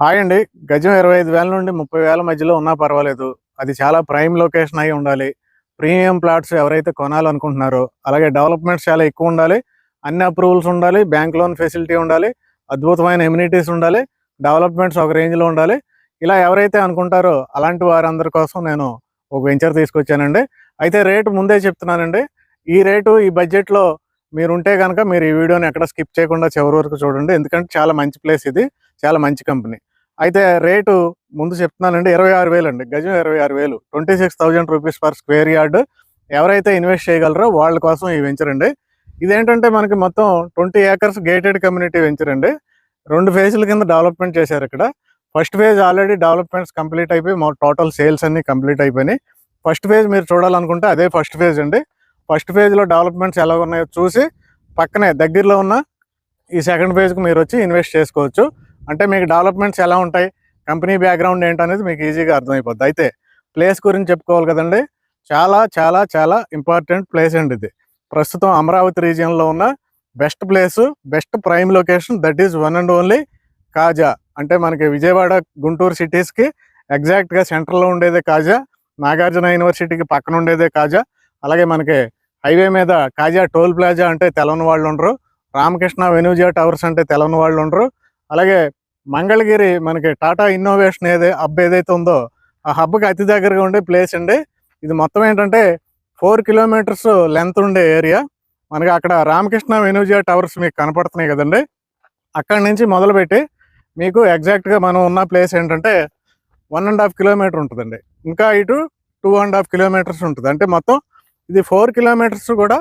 Hi అండి. గజం 25,000 నుండి 30,000 మధ్యలో ఉన్నా పర్వాలేదు. అది చాలా ప్రైమ్ లొకేషన్ అయి ఉండాలి. ప్రీమియం ప్లాట్స్ ఎవరైతే కొనాలనుకుంటున్నారో, అలాగే డెవలప్‌మెంట్స్ చాలా ఎక్కువ ఉండాలి. అన్ని అప్రూవల్స్ ఉండాలి. బ్యాంక్ లోన్ ఫెసిలిటీ ఉండాలి. అద్భుతమైన ఎమ్యూనిటీస్ ఉండాలి. డెవలప్‌మెంట్స్ ఒక రేంజ్‌లో ఉండాలి. ఇలా ఎవరైతే అనుకుంటారో అలాంటి వారందరి కోసం నేను ఒక వెంచర్ తీసుకొచ్చానండి. అయితే రేటు ముందే చెప్తున్నానండి. ఈ రేటు ఈ బడ్జెట్‌లో మీరుంటే గనక మీరు ఈ వీడియోని ఎక్కడ స్కిప్ చేయకుండా చివరి వరకు చూడండి. ఎందుకంటే చాలా మంచి ప్లేస్ ఇది. చాలా మంచి కంపెనీ. అయితే రేటు ముందు చెప్తున్నానండి. 26,000 అండి. గజం 26,000 26,000 రూపీస్ పర్ స్క్వేర్ యార్డ్. ఎవరైతే ఇన్వెస్ట్ చేయగలరో వాళ్ళ కోసం ఈ వెంచర్ అండి. ఇదేంటంటే మనకి మొత్తం 20 ఏకర్స్ గేటెడ్ కమ్యూనిటీ వెంచర్ అండి. 2 ఫేజ్ల కింద డెవలప్మెంట్ చేశారు ఇక్కడ. First phase already developments complete అయిపోయి టోటల్ సేల్స్ అన్ని కంప్లీట్ అయిపోయినాయి. ఫస్ట్ ఫేజ్ మీరు చూడాలనుకుంటే అదే ఫస్ట్ ఫేజ్ అండి. ఫస్ట్ ఫేజ్లో డెవలప్మెంట్స్ ఎలా ఉన్నాయో చూసి పక్కనే దగ్గరలో ఉన్న ఈ సెకండ్ ఫేజ్కి మీరు వచ్చి ఇన్వెస్ట్ చేసుకోవచ్చు. అంటే మీకు డెవలప్మెంట్స్ ఎలా ఉంటాయి, కంపెనీ బ్యాక్గ్రౌండ్ ఏంటనేది మీకు ఈజీగా అర్థమైపోద్ది. అయితే ప్లేస్ గురించి చెప్పుకోవాలి కదండి. చాలా చాలా చాలా ఇంపార్టెంట్ ప్లేస్ అండి ఇది. ప్రస్తుతం అమరావతి రీజియన్లో ఉన్న best place, best prime location, that is one and only Kaza. అంటే మనకి విజయవాడ, గుంటూరు సిటీస్కి ఎగ్జాక్ట్గా సెంటర్లో ఉండేదే కాజా. నాగార్జున యూనివర్సిటీకి పక్కన ఉండేదే కాజా. అలాగే మనకి హైవే మీద కాజా టోల్ ప్లాజా అంటే తెలవని వాళ్ళు ఉండరు. రామకృష్ణ వెనూజియా టవర్స్ అంటే తెలవని వాళ్ళు ఉండరు. అలాగే మంగళగిరి మనకి టాటా ఇన్నోవేషన్ హబ్ ఏదైతే ఉందో ఆ హబ్కి అతి దగ్గరగా ఉండే ప్లేస్ అండి. ఇది మొత్తం ఏంటంటే 4 కిలోమీటర్స్ లెంత్ ఉండే ఏరియా. మనకి అక్కడ రామకృష్ణ వెనూజియా టవర్స్ మీకు కనపడుతున్నాయి కదండి. అక్కడి నుంచి మొదలుపెట్టి మీకు ఎగ్జాక్ట్గా మనం ఉన్న ప్లేస్ ఏంటంటే 1.5 కిలోమీటర్ ఉంటుందండి. ఇంకా ఇటు 2.5 కిలోమీటర్స్ ఉంటుంది. అంటే మొత్తం ఇది 4 కిలోమీటర్స్ కూడా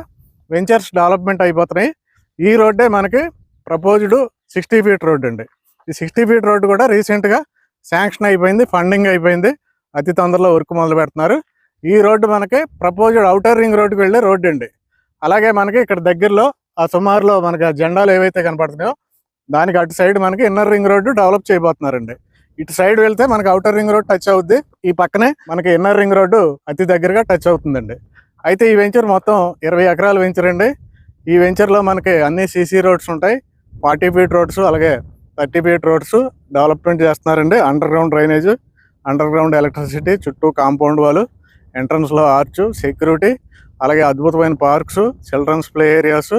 వెంచర్స్ డెవలప్మెంట్ అయిపోతున్నాయి. ఈ రోడ్డే మనకి ప్రపోజ్డ్ 60 ఫీట్ రోడ్ అండి. ఈ 60 ఫీట్ రోడ్డు కూడా రీసెంట్గా శాంక్షన్ అయిపోయింది, ఫండింగ్ అయిపోయింది. అతి తొందరలో వర్క్ మొదలు పెడుతున్నారు. ఈ రోడ్డు మనకి ప్రపోజ్డ్ అవుటర్ రింగ్ రోడ్డుకి వెళ్ళే రోడ్డు అండి. అలాగే మనకి ఇక్కడ దగ్గరలో ఆ సుమారులో మనకి ఆ జెండాలు ఏవైతే కనపడుతున్నాయో దానికి అటు సైడ్ మనకి ఇన్నర్ రింగ్ రోడ్డు డెవలప్ చేయబోతున్నారండి. ఇటు సైడ్ వెళ్తే మనకి అవుటర్ రింగ్ రోడ్ టచ్ అవుద్ది. ఈ పక్కనే మనకి ఇన్నర్ రింగ్ రోడ్డు అతి దగ్గరగా టచ్ అవుతుందండి. అయితే ఈ వెంచర్ మొత్తం 20 ఎకరాల వెంచర్ అండి. ఈ వెంచర్లో మనకి అన్ని సీసీ రోడ్స్ ఉంటాయి. 40 ఫీట్ రోడ్స్, అలాగే 30 ఫీట్ రోడ్స్ డెవలప్మెంట్ చేస్తున్నారండి. Under ground drainage, under ground electricity, చుట్టూ కాంపౌండ్ వాళ్ళు, ఎంట్రన్స్లో ఆర్చ్, సెక్యూరిటీ, అలాగే అద్భుతమైన పార్క్స్, చిల్డ్రన్స్ ప్లే ఏరియాస్,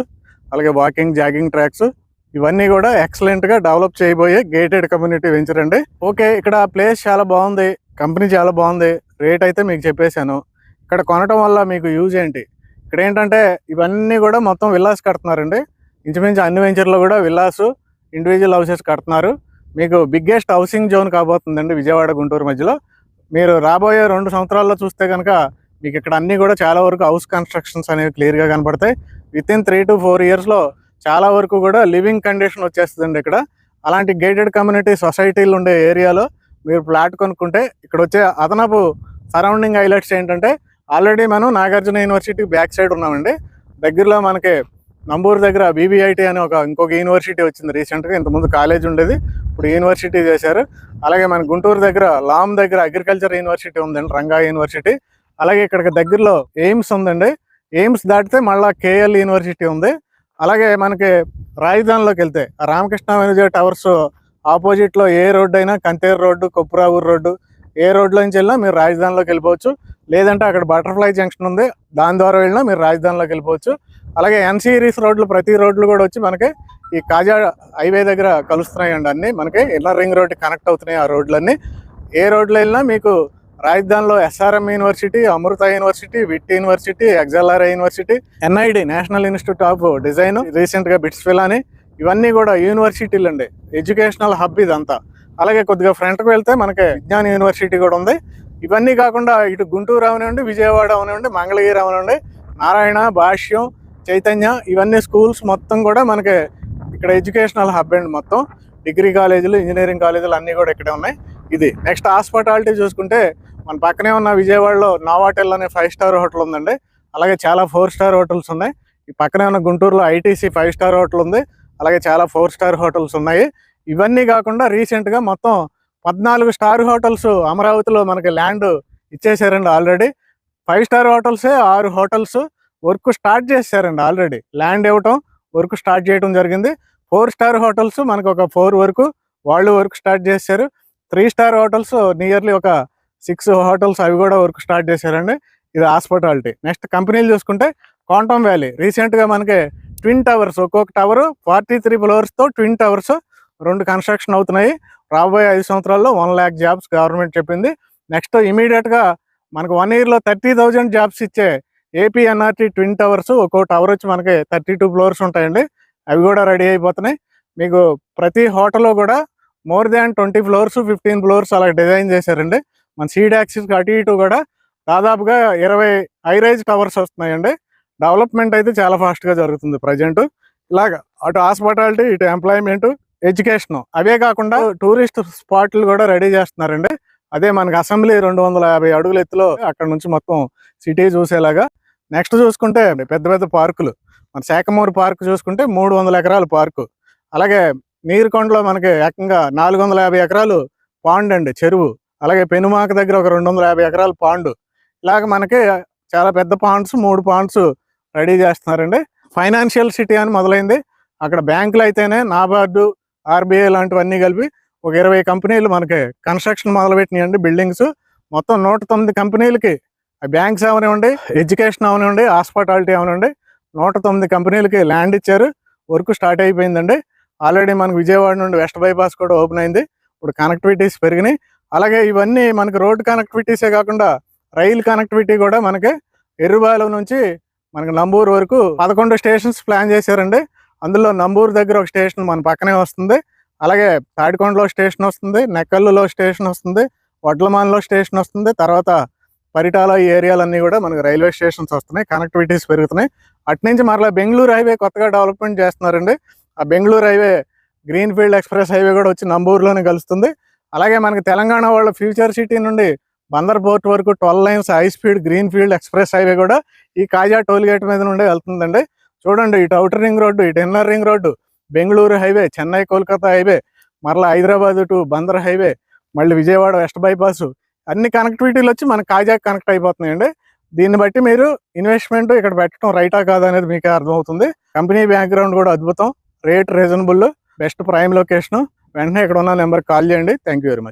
అలాగే వాకింగ్ జాగింగ్ ట్రాక్స్, ఇవన్నీ కూడా ఎక్సలెంట్గా డెవలప్ చేయబోయే గేటెడ్ కమ్యూనిటీ వెంచర్ అండి. ఓకే, ఇక్కడ ప్లేస్ చాలా బాగుంది, కంపెనీ చాలా బాగుంది, రేట్ అయితే మీకు చెప్పేశాను. ఇక్కడ కొనటం వల్ల మీకు యూజ్ ఏంటి? ఇక్కడ ఏంటంటే ఇవన్నీ కూడా మొత్తం విల్లాస్ కడుతున్నారండి. ఇంచుమించు అన్ని వెంచర్లో కూడా విల్లాస్, ఇండివిజువల్ హౌసెస్ కడుతున్నారు. మీకు బిగ్గెస్ట్ హౌసింగ్ జోన్ కాబోతుందండి విజయవాడ, గుంటూరు మధ్యలో. మీరు రాబోయే 2 సంవత్సరాల్లో చూస్తే కనుక మీకు ఇక్కడ అన్నీ కూడా చాలా వరకు హౌస్ కన్స్ట్రక్షన్స్ అనేవి క్లియర్గా కనపడతాయి. వితిన్ 3 to 4 ఇయర్స్లో చాలా వరకు కూడా లివింగ్ కండిషన్ వచ్చేస్తుందండి ఇక్కడ. అలాంటి గేటెడ్ కమ్యూనిటీ సొసైటీలు ఉండే ఏరియాలో మీరు ప్లాట్ కొనుక్కుంటే ఇక్కడ వచ్చే అదనపు సరౌండింగ్ హైలైట్స్ ఏంటంటే ఆల్రెడీ మనం నాగార్జున యూనివర్సిటీ బ్యాక్ సైడ్ ఉన్నామండి. దగ్గరలో మనకి నంబూరు దగ్గర బీబీఐటీ అని ఇంకొక యూనివర్సిటీ వచ్చింది రీసెంట్గా. ఇంతకుముందు కాలేజ్ ఉండేది, ఇప్పుడు యూనివర్సిటీ చేశారు. అలాగే మన గుంటూరు దగ్గర లామ్ దగ్గర అగ్రికల్చర్ యూనివర్సిటీ ఉందండి, రంగా యూనివర్సిటీ. అలాగే ఇక్కడికి దగ్గరలో ఎయిమ్స్ ఉందండి. ఎయిమ్స్ దాటితే మళ్ళీ కేఎల్ యూనివర్సిటీ ఉంది. అలాగే మనకి రాజధానిలోకి వెళ్తే రామకృష్ణ వెనూజియా టవర్స్ ఆపోజిట్లో ఏ రోడ్డు అయినా, కంతేరు రోడ్డు, కొప్పురావూరు రోడ్డు, ఏ రోడ్లో నుంచి వెళ్ళినా మీరు రాజధానిలోకి వెళ్ళిపోవచ్చు. లేదంటే అక్కడ బటర్ఫ్లై జంక్షన్ ఉంది, దాని ద్వారా వెళ్ళినా మీరు రాజధానిలోకి వెళ్ళిపోవచ్చు. అలాగే ఎన్ సిరీస్ రోడ్లు, ప్రతి రోడ్లు కూడా వచ్చి మనకి ఈ కాజా హైవే దగ్గర కలుస్తున్నాయండి. అన్నీ మనకి ఇన్నర్ రింగ్ రోడ్డు కనెక్ట్ అవుతున్నాయి ఆ రోడ్లన్నీ. ఏ రోడ్లో వెళ్ళినా మీకు రాజధానిలో SRM university, Amrita university, VIT university, XLRI university, NID national institute of design, రీసెంట్గా బిట్స్విల్ అని, ఇవన్నీ కూడా యూనివర్సిటీలు అండి. ఎడ్యుకేషనల్ హబ్ ఇదంతా. అలాగే కొద్దిగా ఫ్రంట్కి వెళ్తే మనకి విజ్ఞాన యూనివర్సిటీ కూడా ఉంది. ఇవన్నీ కాకుండా ఇటు గుంటూరు అవనివ్వండి, విజయవాడ అవనివ్వండి, మంగళగిరి అవనివ్వండి, నారాయణ, భాష్యం, చైతన్య, ఇవన్నీ స్కూల్స్ మొత్తం కూడా మనకి ఇక్కడ ఎడ్యుకేషనల్ హబ్ అండి. మొత్తం డిగ్రీ కాలేజీలు, ఇంజనీరింగ్ కాలేజీలు అన్నీ కూడా ఇక్కడే ఉన్నాయి. ఇది నెక్స్ట్ హాస్పిటాలిటీ చూసుకుంటే మన పక్కనే ఉన్న విజయవాడలో నోవాటెల్ అనే 5 స్టార్ హోటల్ ఉందండి. అలాగే చాలా 4 స్టార్ హోటల్స్ ఉన్నాయి. ఈ పక్కనే ఉన్న గుంటూరులో ఐటీసీ 5 స్టార్ హోటల్ ఉంది. అలాగే చాలా 4 స్టార్ హోటల్స్ ఉన్నాయి. ఇవన్నీ కాకుండా రీసెంట్గా మొత్తం 14 స్టార్ హోటల్స్ అమరావతిలో మనకి ల్యాండ్ ఇచ్చేసారండి ఆల్రెడీ. 5 స్టార్ హోటల్సే 6 హోటల్స్ వర్క్ స్టార్ట్ చేశారండి ఆల్రెడీ. ల్యాండ్ ఇవ్వటం, వర్క్ స్టార్ట్ చేయడం జరిగింది. 4 స్టార్ హోటల్స్ మనకు ఒక 4 వరకు వాళ్ళు వర్క్ స్టార్ట్ చేశారు. 3 స్టార్ హోటల్స్ నియర్లీ ఒక 6 హోటల్స్ అవి కూడా వర్క్ స్టార్ట్ చేశారండి. ఇది హాస్పిటాలిటీ. నెక్స్ట్ కంపెనీలు చూసుకుంటే క్వాంటమ్ వ్యాలీ రీసెంట్గా మనకి ట్విన్ టవర్స్, ఒక్కొక్క టవర్ 43 ఫ్లోర్స్తో ట్విన్ టవర్స్ 2 కన్స్ట్రక్షన్ అవుతున్నాయి. రాబోయే 5 సంవత్సరాల్లో 1 lakh జాబ్స్ గవర్నమెంట్ చెప్పింది. నెక్స్ట్ ఇమీడియట్గా మనకు 1 yearలో 30,000 జాబ్స్ ఇచ్చే ఏపీఎన్ఆర్టీ ట్విన్ టవర్స్, ఒక్కో టవర్ వచ్చి మనకి 32 ఫ్లోర్స్ ఉంటాయండి. అవి కూడా రెడీ అయిపోతున్నాయి. మీకు ప్రతి హోటల్లో కూడా మోర్ దాన్ 20 ఫ్లోర్స్ 15 ఫ్లోర్స్ అలా డిజైన్ చేశారండి. మన సీడ్ యాక్సిస్కి అటు ఇటు కూడా దాదాపుగా 20 హై రైజ్ టవర్స్ వస్తున్నాయండి. డెవలప్మెంట్ అయితే చాలా ఫాస్ట్గా జరుగుతుంది ప్రజెంట్. ఇలాగ అటు హాస్పిటాలిటీ, ఇటు ఎంప్లాయ్మెంట్, ఎడ్యుకేషన్, అవే కాకుండా టూరిస్ట్ స్పాట్లు కూడా రెడీ చేస్తున్నారండి. అదే మనకి అసెంబ్లీ 250 అడుగుల ఎత్తులో అక్కడ నుంచి మొత్తం సిటీ చూసేలాగా. నెక్స్ట్ చూసుకుంటే పెద్ద పెద్ద పార్కులు, మన శాఖమూరు పార్క్ చూసుకుంటే 300 ఎకరాల పార్కు. అలాగే నీరుకొండలో మనకి ఏకంగా 450 ఎకరాలు పాండ్ అండి, చెరువు. అలాగే పెనుమాక దగ్గర ఒక 250 ఎకరాల పాండు. ఇలాగ మనకి చాలా పెద్ద పాండ్స్, 3 పాండ్స్ రెడీ చేస్తున్నారండి. ఫైనాన్షియల్ సిటీ అని మొదలైంది. అక్కడ బ్యాంకులు అయితేనే నాబార్డు, ఆర్బీఐ లాంటివన్నీ కలిపి ఒక 20 కంపెనీలు మనకి కన్స్ట్రక్షన్ మొదలుపెట్టినాయండి. బిల్డింగ్స్ మొత్తం 109 కంపెనీలకి, బ్యాంక్స్ అవనివ్వండి, ఎడ్యుకేషన్ అవనివ్వండి, హాస్పిటాలిటీ అవనివ్వండి, 109 కంపెనీలకి ల్యాండ్ ఇచ్చారు. వర్క్ స్టార్ట్ అయిపోయిందండి. ఆల్రెడీ మనకు విజయవాడ నుండి వెస్ట్ బైపాస్ కూడా ఓపెన్ అయింది. ఇప్పుడు కనెక్టివిటీస్ పెరిగినాయి. అలాగే ఇవన్నీ మనకి రోడ్ కనెక్టివిటీసే కాకుండా రైలు కనెక్టివిటీ కూడా మనకి ఎర్రుబాలెం నుంచి మనకి నంబూరు వరకు 11 స్టేషన్స్ ప్లాన్ చేశారండి. అందులో నంబూరు దగ్గర ఒక స్టేషన్ మన పక్కనే వస్తుంది. అలాగే తాడికొండలో స్టేషన్ వస్తుంది, నెక్కల్లులో స్టేషన్ వస్తుంది, వడ్లమాన్లో స్టేషన్ వస్తుంది. తర్వాత పరిటాల ఈ ఏరియాలన్నీ కూడా మనకి రైల్వే స్టేషన్స్ వస్తున్నాయి. కనెక్టివిటీస్ పెరుగుతున్నాయి. అట్నుంచి మరలా బెంగళూరు హైవే కొత్తగా డెవలప్మెంట్ చేస్తున్నారండి. ఆ Bengaluru highway green field express highway కూడా వచ్చి నంబూరులోనే కలుస్తుంది. అలాగే మనకి తెలంగాణ వాళ్ళ ఫ్యూచర్ సిటీ నుండి బందర్ పోర్ట్ వరకు 12 lanes high speed green field express highway కూడా ఈ కాజా టోల్ గేట్ మీద నుండి వెళ్తుందండి. చూడండి, ఇటు అవుటర్ రింగ్ రోడ్డు, ఇటు inner ring road, Bengaluru highway, Chennai Kolkata highway, మరలా హైదరాబాద్ టు బందర్ హైవే, మళ్ళీ విజయవాడ వెస్ట్ బైపాస్, అన్ని కనెక్టివిటీలు వచ్చి మనకి కాజాకి కనెక్ట్ అయిపోతున్నాయండి. దీన్ని బట్టి మీరు ఇన్వెస్ట్మెంట్ ఇక్కడ పెట్టడం రైటా కాదా అనేది మీకే అర్థమవుతుంది. కంపెనీ బ్యాక్గ్రౌండ్ కూడా అద్భుతం, rate reasonable, best prime location. వెంటనే ఇక్కడ ఉన్న నెంబర్కి కాల్ చేయండి. Thank you very much.